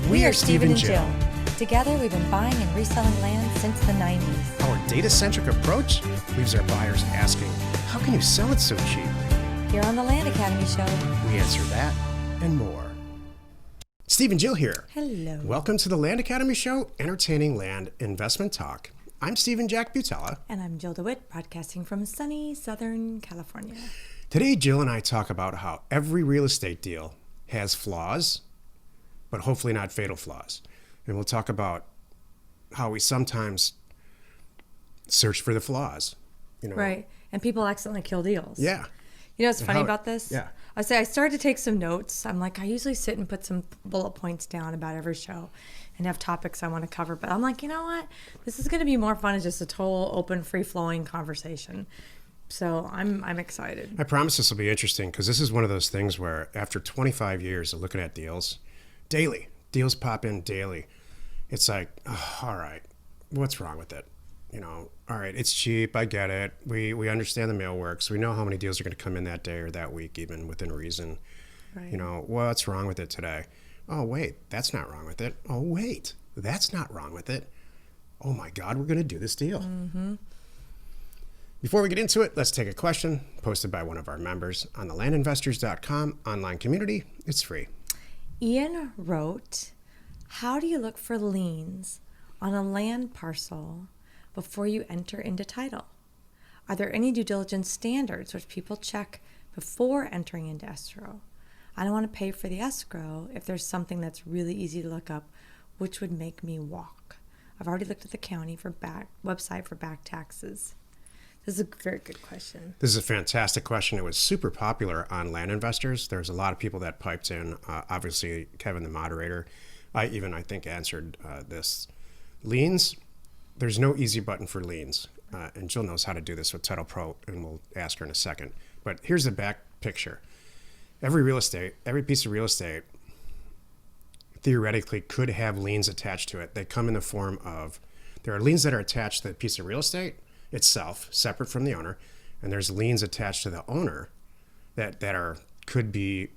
We are Steven and Jill. Together, we've been buying and reselling land since the 90s. Our data-centric approach leaves our buyers asking, how can you sell it so cheap? Here on the Land Academy Show, We answer that and more. Steve and Jill here. hello. Welcome to the Land Academy Show, entertaining land investment talk. I'm Steven Jack Butala. And I'm Jill DeWitt, broadcasting from sunny Southern California. Today, Jill and I talk about how every real estate deal has flaws, but hopefully not fatal flaws. And we'll talk about how we sometimes search for the flaws. You know? Right. And people accidentally kill deals. Yeah. You know what's And funny how- about this? yeah. I started to take some notes. I'm like, I usually sit and put some bullet points down about every show and have topics I want to cover. But I'm like, you know what? This is going to be more fun as just a total open, free-flowing conversation. So I'm excited. I promise this will be interesting because this is one of those things where after 25 years of looking at deals, deals pop in daily. It's like, oh, all right, what's wrong with it? You know, all right, it's cheap. I get it. We understand the mail works. We know how many deals are going to come in that day or that week, even within reason. Right. You know, what's wrong with it today? Oh, wait, that's not wrong with it. Oh, wait, that's not wrong with it. Oh, my God, we're going to do this deal. Mm-hmm. Before we get into it, let's take a question posted by one of our members on the landinvestors.com online community. It's free. Ian wrote, how do you look for liens on a land parcel before you enter into title? Are there any due diligence standards which people check before entering into escrow? I don't want to pay for the escrow if there's something that's really easy to look up, which would make me walk. I've already looked at the county website for back taxes. This is a very good question. This is a fantastic question. It was super popular on Land Investors. There's a lot of people that piped in. Obviously, Kevin, the moderator, I think answered this. Liens, there's no easy button for liens. And Jill knows how to do this with Title Pro, and we'll ask her in a second. But here's the back picture. Every piece of real estate, theoretically could have liens attached to it. They come in the form of, there are liens that are attached to the piece of real estate itself, separate from the owner, and there's liens attached to the owner that could be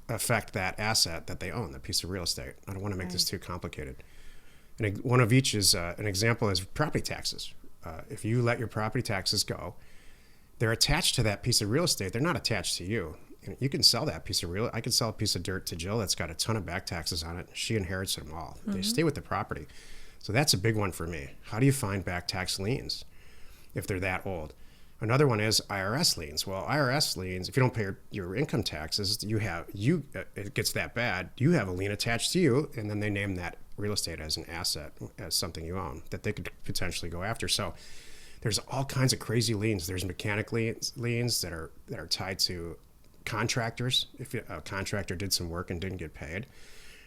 affect that asset that they own, the piece of real estate. I don't want to make this too complicated. And one of each is an example is property taxes. If you let your property taxes go, they're attached to that piece of real estate. They're not attached to you. And you can sell that piece of I could sell a piece of dirt to Jill that's got a ton of back taxes on it. She inherits them all. Mm-hmm. They stay with the property. So that's a big one for me. How do you find back tax liens if they're that old? Another one is IRS liens. Well, IRS liens, if you don't pay your income taxes, it gets that bad, you have a lien attached to you, and then they name that real estate as an asset, as something you own that they could potentially go after. So there's all kinds of crazy liens. There's mechanic liens that are tied to contractors. If a contractor did some work and didn't get paid.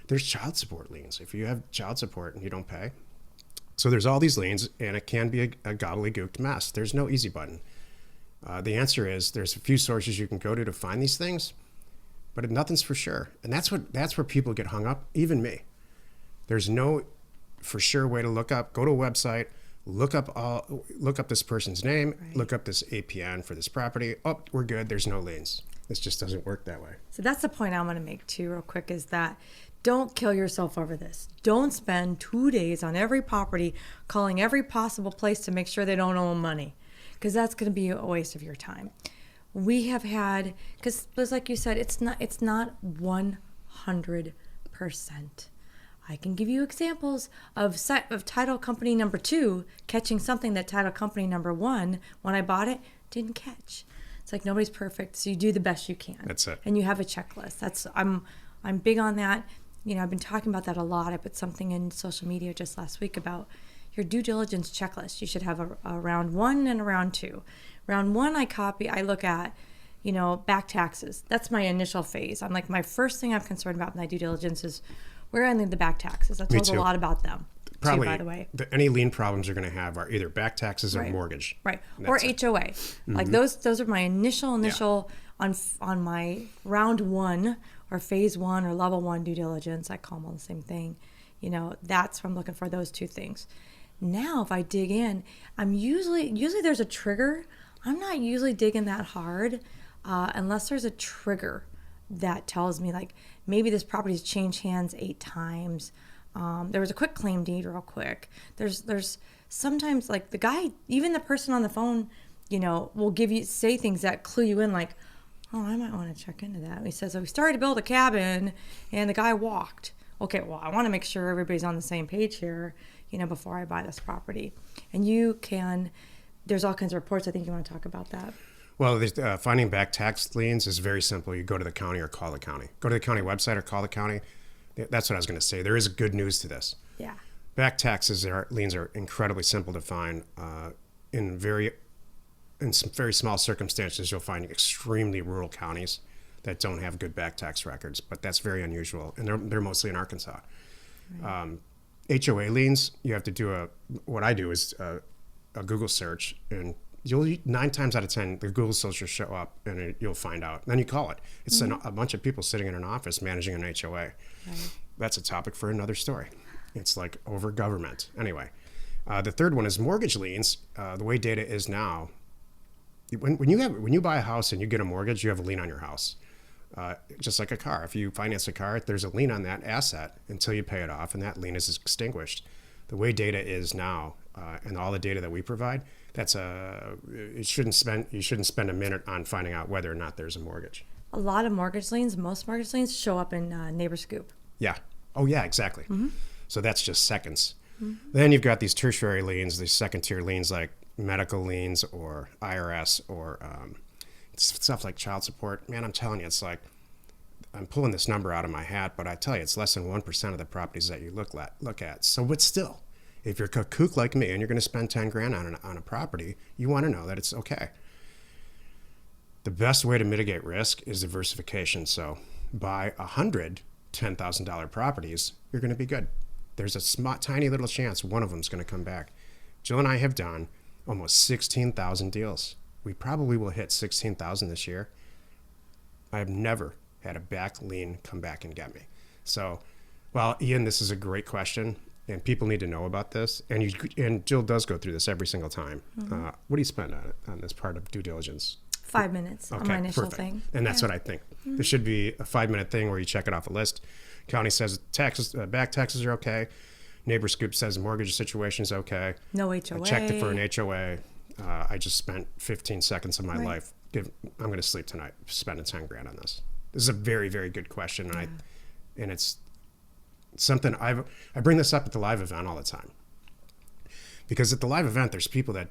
There's child support liens. If you have child support and you don't pay. So there's all these liens, and it can be a gobbledygooked mess. There's no easy button. The answer is there's a few sources you can go to find these things, but nothing's for sure. And that's where people get hung up, even me. There's no for sure way to look up. Go to a website, look up this person's name, right. Look up this APN for this property. Oh, we're good. There's no liens. This just doesn't work that way. So that's the point I want to make too real quick is that don't kill yourself over this. Don't spend 2 days on every property calling every possible place to make sure they don't owe money, because that's going to be a waste of your time. We have had, because like you said, it's not 100%. I can give you examples of title company number 2 catching something that title company number 1, when I bought it, didn't catch. It's like nobody's perfect, so you do the best you can. That's it. And you have a checklist. I'm big on that. You know, I've been talking about that a lot. I put something in social media just last week about your due diligence checklist. You should have a round 1 and a round 2. Round 1, I look at, back taxes. That's my initial phase. I'm like, my first thing I'm concerned about in my due diligence is where I leave the back taxes. That tells a lot about them. Probably, too, by the way. Any lien problems you're going to have are either back taxes or mortgage. Right. Or HOA. Mm-hmm. Like those are my initial on my round 1 or phase 1 or level 1 due diligence. I call them all the same thing. That's what I'm looking for, those 2 things. Now, if I dig in, I'm usually there's a trigger. I'm not usually digging that hard unless there's a trigger that tells me, like, maybe this property's changed hands 8 times. There was a quick claim deed real quick. There's sometimes like the guy, even the person on the phone, will say things that clue you in, like, oh, I might want to check into that. He says, we started to build a cabin and the guy walked. Okay, well, I want to make sure everybody's on the same page here, before I buy this property. And there's all kinds of reports. I think you want to talk about that. Well, finding back tax liens is very simple. You go to the county or call the county. Go to the county website or call the county. That's what I was going to say. There is good news to this. Yeah. Back liens are incredibly simple to find. In some very small circumstances, you'll find extremely rural counties that don't have good back tax records, but that's very unusual, and they're mostly in Arkansas. Right. HOA liens, you have to do what I do is a Google search, and 9 times out of 10, the Google search will show up, and you'll find out. Then you call it. It's a bunch of people sitting in an office managing an HOA. Right. That's a topic for another story. It's like over government. Anyway, the third one is mortgage liens. The way data is now, when you buy a house and you get a mortgage, you have a lien on your house. Just like a car. If you finance a car, there's a lien on that asset until you pay it off, and that lien is extinguished. The way data is now, and all the data that we provide, you shouldn't spend a minute on finding out whether or not there's a mortgage. A lot of mortgage liens, most mortgage liens show up in Neighbor Scoop. Yeah. Oh, yeah, exactly. Mm-hmm. So that's just seconds. Mm-hmm. Then you've got these tertiary liens, these second-tier liens like medical liens or IRS or stuff like child support. Man, I'm telling you, it's like, I'm pulling this number out of my hat, but I tell you, it's less than 1% of the properties that you look at. So, but still, if you're a kook like me and you're going to spend $10,000 on a property, you want to know that it's okay. The best way to mitigate risk is diversification. So buy 100 $10,000 properties, you're going to be good. There's a tiny little chance one of them is going to come back. Jill and I have done almost 16,000 deals. We probably will hit 16,000 this year. I have never had a back lien come back and get me. So, well, Ian, this is a great question, and people need to know about this. And Jill does go through this every single time. Mm-hmm. What do you spend on this part of due diligence? 5 minutes on my initial thing. And that's what I think. Mm-hmm. There should be a 5-minute thing where you check it off a list. County says back taxes are okay. Neighbor Scoop says mortgage situation is okay. No HOA. I checked it for an HOA. I just spent 15 seconds of my life. I'm going to sleep tonight spending $10,000 on this. This is a very, very good question, and it's something I bring this up at the live event all the time. Because at the live event, there's people that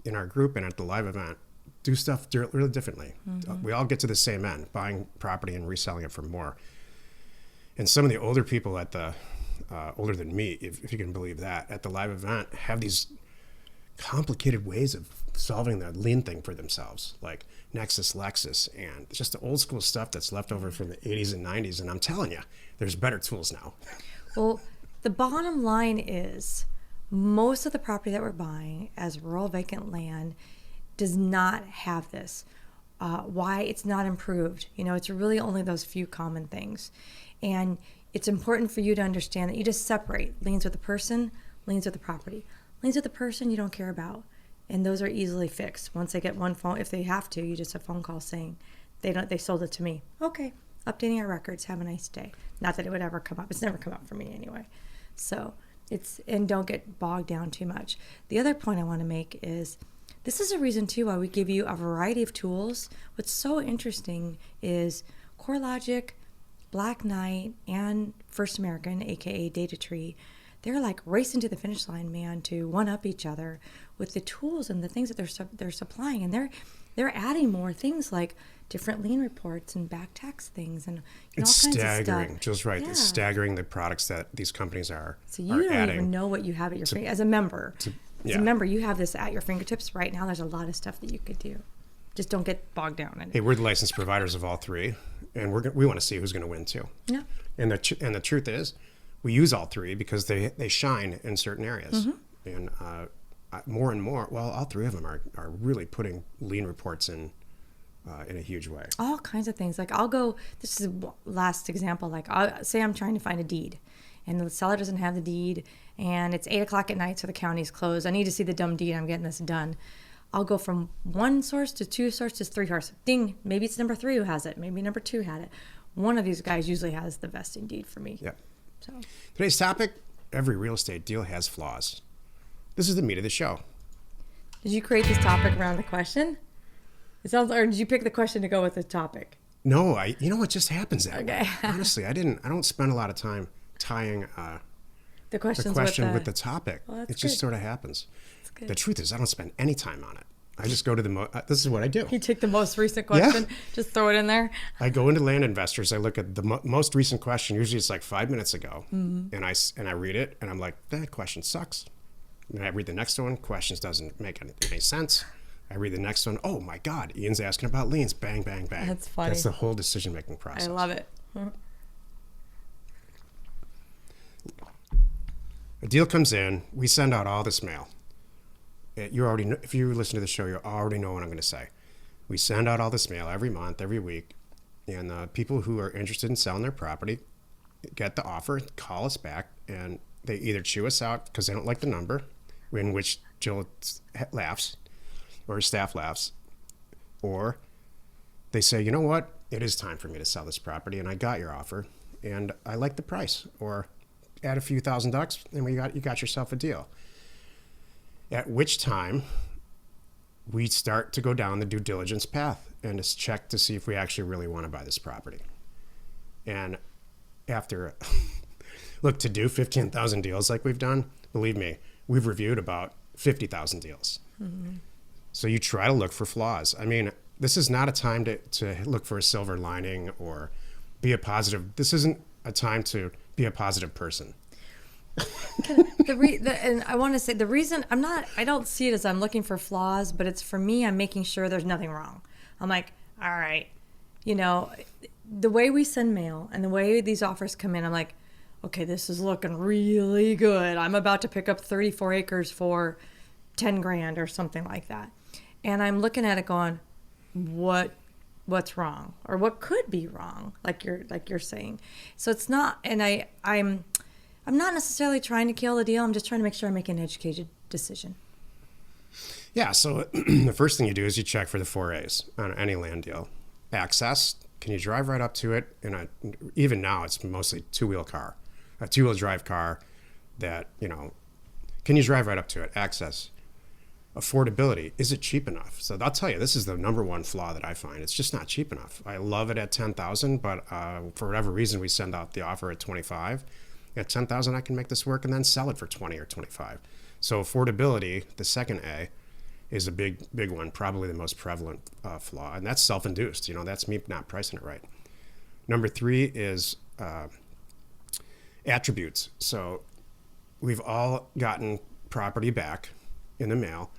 in our group and at the live event do stuff really differently. Mm-hmm. We all get to the same end, buying property and reselling it for more. And some of the older people at the older than me, if you can believe that, at the live event have these complicated ways of solving the lien thing for themselves, like Nexus, Lexus, and just the old school stuff that's left over from the 80s and 90s. And I'm telling you, there's better tools now. Well, the bottom line is most of the property that we're buying as rural vacant land does not have this. Why it's not improved? It's really only those few common things. And it's important for you to understand that you just separate liens with the person, liens with the property. Liens with the person you don't care about. And those are easily fixed. Once they get one phone, if they have to, you just have a phone call saying they sold it to me. Okay, updating our records, have a nice day. Not that it would ever come up. It's never come up for me anyway. So and don't get bogged down too much. The other point I want to make is this is a reason too why we give you a variety of tools. What's so interesting is CoreLogic, Black Knight, and First American, aka DataTree. They're like racing to the finish line, man, to one-up each other with the tools and the things that they're supplying, and they're adding more things like different lien reports and back tax things and it's all kinds staggering. of stuff. Jill's right. Yeah. It's staggering the products that these companies are. So you don't adding even know what you have at your fingertips as a member. Yeah. As a member, you have this at your fingertips right now. There's a lot of stuff that you could do. Just don't get bogged down in it. Hey, we're the licensed providers of all three, and we want to see who's going to win too. Yeah. And the truth is, we use all three because they shine in certain areas. Mm-hmm. And more and more, well, all three of them are really putting lien reports in a huge way. All kinds of things. Like this is last example, like say I'm trying to find a deed and the seller doesn't have the deed and it's 8:00 at night so the county's closed. I need to see the dumb deed. I'm getting this done. I'll go from one source to two sources, three sources. Ding, maybe it's number 3 who has it. Maybe number 2 had it. one of these guys usually has the vesting deed for me. Yep. So Today's topic, every real estate deal has flaws. This is the meat of the show. did you create this topic around the question? It sounds, or did you pick the question to go with the topic? No, you know what just happens that Okay. way. Honestly, I don't spend a lot of time tying The the questions question with the topic. Well, that's it just good. sort of happens. That's good. The truth is, I don't spend any time on it. I just go to this is what I do. You take the most recent question, just throw it in there. I go into Land Investors. I look at the most recent question. Usually, it's like 5 minutes ago, Mm-hmm. and I read it, and I'm like, that question sucks. And I read the next one. Questions doesn't make any sense. I read the next one. Oh my God, Ian's asking about liens. Bang, bang, bang. That's funny. That's the whole decision-making process. I love it. A deal comes in. We send out all this mail. You already know, if you listen to the show, you already know what I'm going to say. We send out all this mail every month, every week, and the people who are interested in selling their property get the offer, call us back, and they either chew us out because they don't like the number, in which Jill laughs, or his staff laughs, or they say, you know what, it is time for me to sell this property, and I got your offer, and I like the price, or add a few $1,000, and you got yourself a deal. At which time, we start to go down the due diligence path and just check to see if we actually really want to buy this property. And after, look, to do 15,000 deals like we've done, believe me, we've reviewed about 50,000 deals. Mm-hmm. So you try to look for flaws. I mean, this is not a time to look for a silver lining or be a positive. This isn't a time to be a positive person. And I want to say the reason I don't see it as I'm looking for flaws, but it's for me, I'm making sure there's nothing wrong. I'm like, all right, the way we send mail and the way these offers come in, I'm like, okay, this is looking really good. I'm about to pick up 34 acres for 10 grand or something like that. And I'm looking at it going, what's wrong or what could be wrong? Like you're saying. So it's not, and I'm not necessarily trying to kill the deal. I'm just trying to make sure I make an educated decision. Yeah, so the first thing you do is you check for the 4As on any land deal. Access, can you drive right up to it? Even now, it's mostly two-wheel drive car that, can you drive right up to it? Access. Affordability, is it cheap enough? So I'll tell you, this is the number one flaw that I find. It's just not cheap enough. I love it at 10,000, but for whatever reason, we send out the offer at 25. At 10,000, I can make this work and then sell it for 20 or 25. So affordability, the second A, is a big one, probably the most prevalent flaw, and that's self-induced. That's me not pricing it right. Number 3 is attributes. So we've all gotten property back in the mail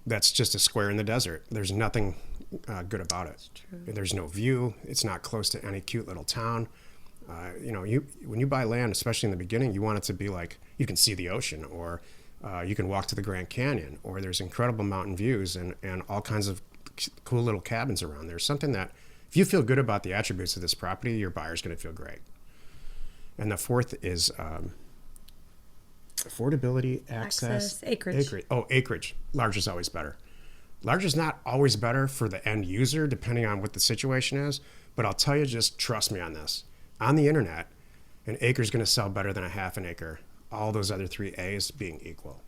that's just a square in the desert. There's nothing good about it. There's no view. It's not close to any cute little town. When you buy land, especially in the beginning, you want it to be like you can see the ocean, or you can walk to the Grand Canyon, or there's incredible mountain views and all kinds of cool little cabins around there. Something that, if you feel good about the attributes of this property, your buyer's going to feel great. And the fourth is affordability, access, acreage. Acreage. Large is always better. Large is not always better for the end user, depending on what the situation is. But I'll tell you, just trust me on this. On the internet, an acre is going to sell better than a half an acre. All those other 3 A's being equal.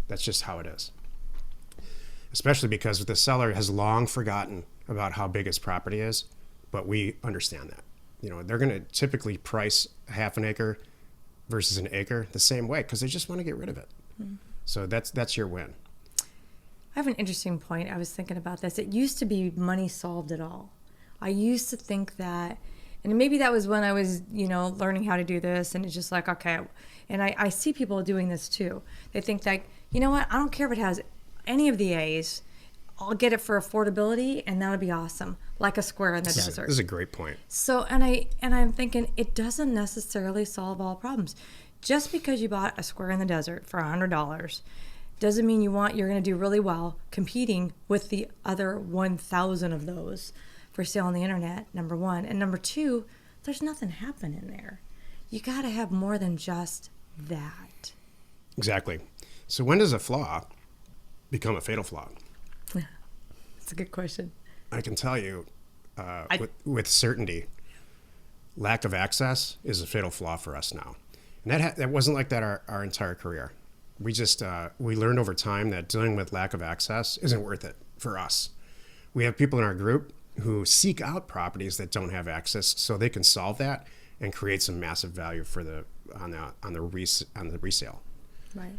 That's just how it is. Especially because the seller has long forgotten about how big his property is, but we understand that. They're going to typically price a half an acre versus an acre the same way because they just want to get rid of it. Mm-hmm. So that's your win. I have an interesting point. I was thinking about this. It used to be money solved it all. I used to think that, and maybe that was when I was, learning how to do this, and it's just like, okay. And I see people doing this too. They think like, you know what? I don't care if it has any of the A's. I'll get it for affordability, and that'll be awesome, like a square in the desert. This is a great point. So, and I'm thinking it doesn't necessarily solve all problems. Just because you bought a square in the desert for $100 doesn't mean you're going to do really well competing with the other 1,000 of those for sale on the internet, number one. And number two, there's nothing happening there. You got to have more than just that. Exactly. So when does a flaw become a fatal flaw? That's a good question. I can tell you with certainty lack of access is a fatal flaw for us now. And that wasn't like that our entire career. We just, we learned over time that dealing with lack of access isn't worth it for us. We have people in our group who seek out properties that don't have access so they can solve that and create some massive value for on the resale. Right.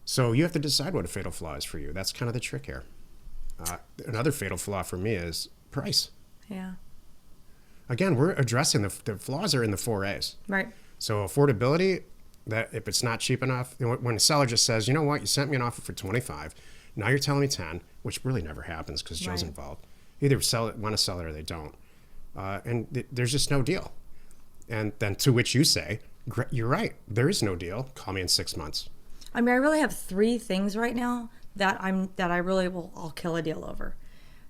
So you have to decide what a fatal flaw is for you. That's kind of the trick here. Another fatal flaw for me is price. Yeah. Again, we're addressing the flaws are in the 4As. Right. So affordability, that if it's not cheap enough, when a seller just says, you know what, you sent me an offer for 25, now you're telling me 10, which really never happens because Joe's involved. Either want to sell it or they don't. And there's just no deal. And then to which you say, you're right, there is no deal. Call me in 6 months. I mean, I really have 3 things right now that I really I'll kill a deal over.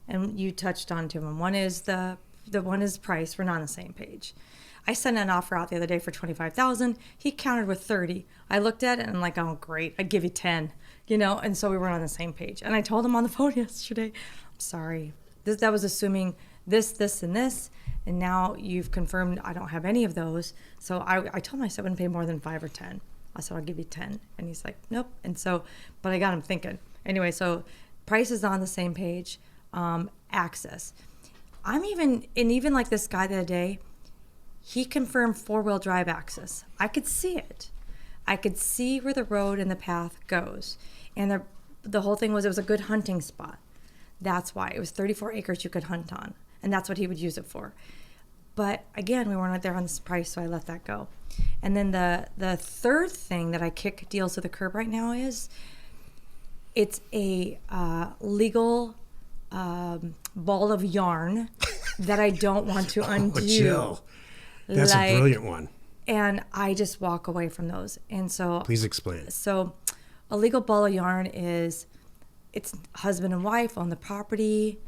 And you touched on 2 of them. One is the one is price. We're not on the same page. I sent an offer out the other day for $25,000. He countered with 30. I looked at it and I'm like, oh great, I'd give you 10. And so we weren't on the same page. And I told him on the phone yesterday, I'm sorry. That was assuming this, and this. And now you've confirmed I don't have any of those. So I told him I said I wouldn't pay more than 5 or 10. I said, I'll give you 10. And he's like, nope. And so, but I got him thinking. Anyway, so price is on the same page. Access. Even like this guy the other day, he confirmed 4-wheel drive access. I could see it. I could see where the road and the path goes. And the whole thing was it was a good hunting spot. That's why. It was 34 acres you could hunt on. And that's what he would use it for. But again, we weren't there on this price, so I let that go. And then the third thing that I kick deals to the curb right now is it's a legal ball of yarn that I don't want to undo. Oh, Jill. That's a brilliant one. And I just walk away from those. And so please explain. So a legal ball of yarn is it's husband and wife own the property.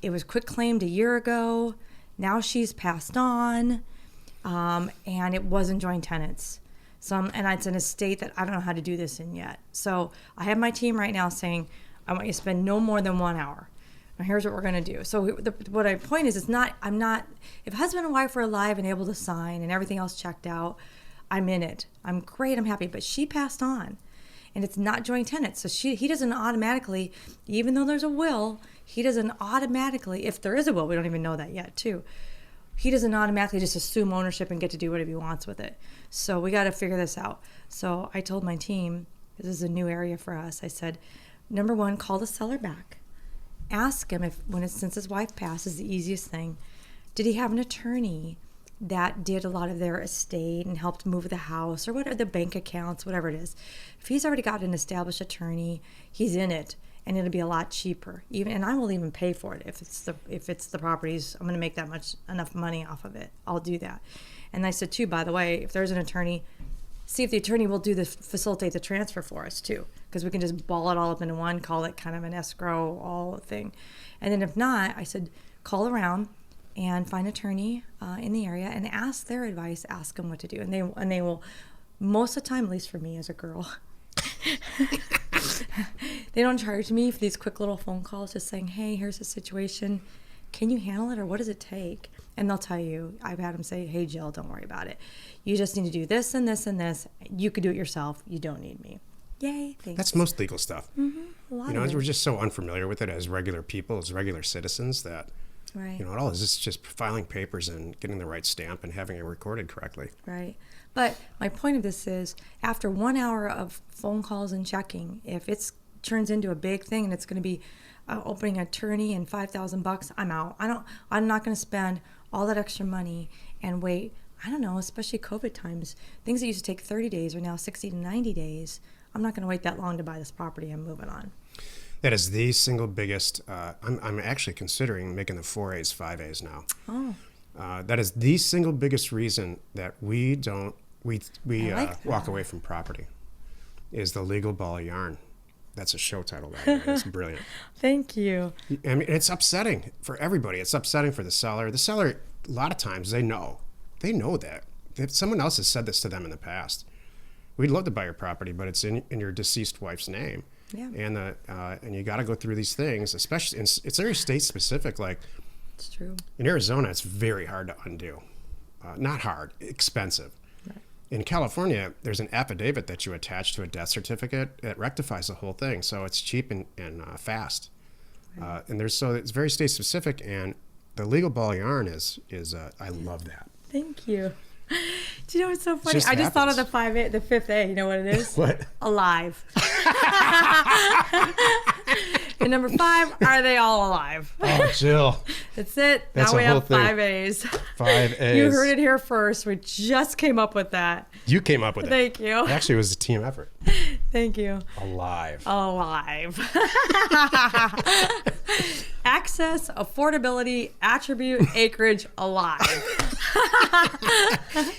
It was quitclaimed a year ago. Now she's passed on. And it wasn't joint tenants. And it's an estate that I don't know how to do this in yet. So I have my team right now saying, I want you to spend no more than 1 hour. Now here's what we're going to do. So what I point is, if husband and wife are alive and able to sign and everything else checked out, I'm in it. I'm great. I'm happy. But she passed on and it's not joint tenants. So he doesn't automatically, even though there's a will, he doesn't automatically, if there is a will, we don't even know that yet too. He doesn't automatically just assume ownership and get to do whatever he wants with it. So we got to figure this out. So I told my team, this is a new area for us. I said, number 1, call the seller back. Ask him since his wife passed is the easiest thing. Did he have an attorney that did a lot of their estate and helped move the house or whatever, the bank accounts, whatever it is? If he's already got an established attorney, he's in it. And it'll be a lot cheaper. And I will even pay for it if it's the properties. I'm going to make enough money off of it. I'll do that. And I said too, by the way, if there's an attorney, see if the attorney will facilitate the transfer for us too, because we can just ball it all up into one, call it kind of an escrow all thing. And then if not, I said call around and find an attorney in the area and ask their advice. Ask them what to do, and they will most of the time, at least for me as a girl. They don't charge me for these quick little phone calls just saying, hey, here's the situation. Can you handle it or what does it take? And they'll tell you. I've had them say, hey, Jill, don't worry about it. You just need to do this and this and this. You could do it yourself. You don't need me. Yay, thanks. That's most legal stuff. Mm-hmm. A lot of it. We're just so unfamiliar with it as regular people, as regular citizens that, right. It all is just filing papers and getting the right stamp and having it recorded correctly. Right. But my point of this is after 1 hour of phone calls and checking, if it turns into a big thing and it's going to be opening an attorney and $5,000, I'm out. I'm not going to spend all that extra money and wait. I don't know, especially COVID times. Things that used to take 30 days are now 60 to 90 days. I'm not going to wait that long to buy this property. I'm moving on. That is the single biggest. I'm actually considering making the 4As 5As now. Oh. That is the single biggest reason that we walk away from property is the legal ball of yarn. That's a show title, by the way. It's brilliant. Thank you. I mean, it's upsetting for everybody. It's upsetting for the seller. The seller, a lot of times, they know that. If someone else has said this to them in the past, we'd love to buy your property, but it's in your deceased wife's name. Yeah. And you got to go through these things, especially, it's very state specific. Like, it's true. In Arizona, it's very hard to undo. not hard, expensive. In California, there's an affidavit that you attach to a death certificate that rectifies the whole thing, so it's cheap and fast. And it's very state specific, and the legal ball of yarn is I love that. Thank you. Do you know what's so funny? Just I just thought of happens. the fifth A. You know what it is? What? Alive. And number 5, are they all alive? Oh, Jill. That's it. That's now we a whole have thing. 5 A's. 5 A's. You heard it here first. We just came up with that. You came up with it. Thank you. Actually, it was a team effort. Thank you. Alive. Alive. Access, affordability, attribute, acreage, alive.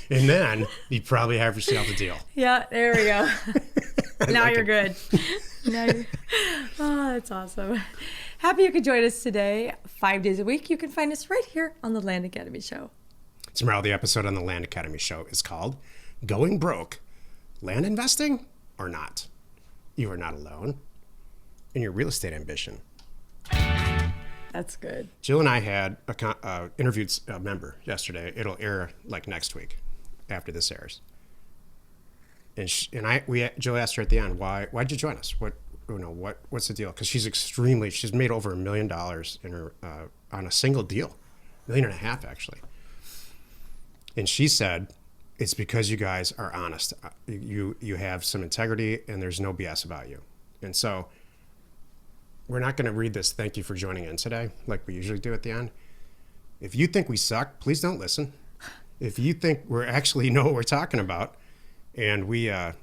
And then you probably have yourself a deal. Yeah, there we go. Now like you're it. good. Oh, that's awesome. Happy you could join us today. 5 days a week. You can find us right here on the Land Academy Show. Tomorrow, the episode on the Land Academy Show is called Going Broke, Land Investing or Not? You are not alone in your real estate ambition. That's good. Jill and I had interviewed a member yesterday. It'll air like next week after this airs. And Jill asked her at the end, why'd you join us? What's the deal? Because she's made over $1 million in her on a single deal, $1.5 million actually. And she said, it's because you guys are honest. You have some integrity and there's no BS about you. And so we're not going to read this thank you for joining in today like we usually do at the end. If you think we suck, please don't listen. If you think we're actually know what we're talking about and we are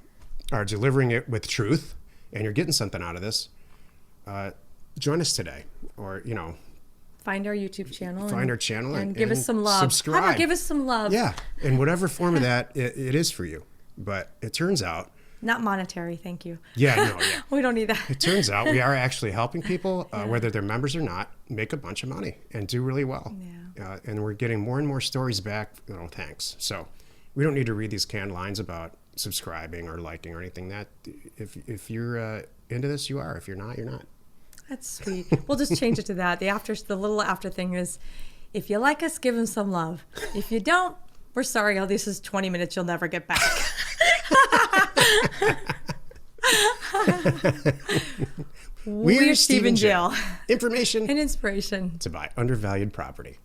delivering it with truth and you're getting something out of this, join us today. Or, Find our YouTube channel. Find our channel and give us some love. Subscribe. How about give us some love? Yeah, in whatever form of that it is for you. But it turns out... Not monetary, thank you. Yeah. We don't need that. It turns out we are actually helping people, whether they're members or not, make a bunch of money and do really well. Yeah. And we're getting more and more stories back, thanks. So we don't need to read these canned lines about subscribing or liking or anything. That if you're into this, you are. If you're not, you're not. That's sweet. We'll just change it to that. The little after thing is, if you like us, give them some love. If you don't, we're sorry. Oh, this is 20 minutes you'll never get back. We're Steve and Jill. Information and inspiration to buy undervalued property.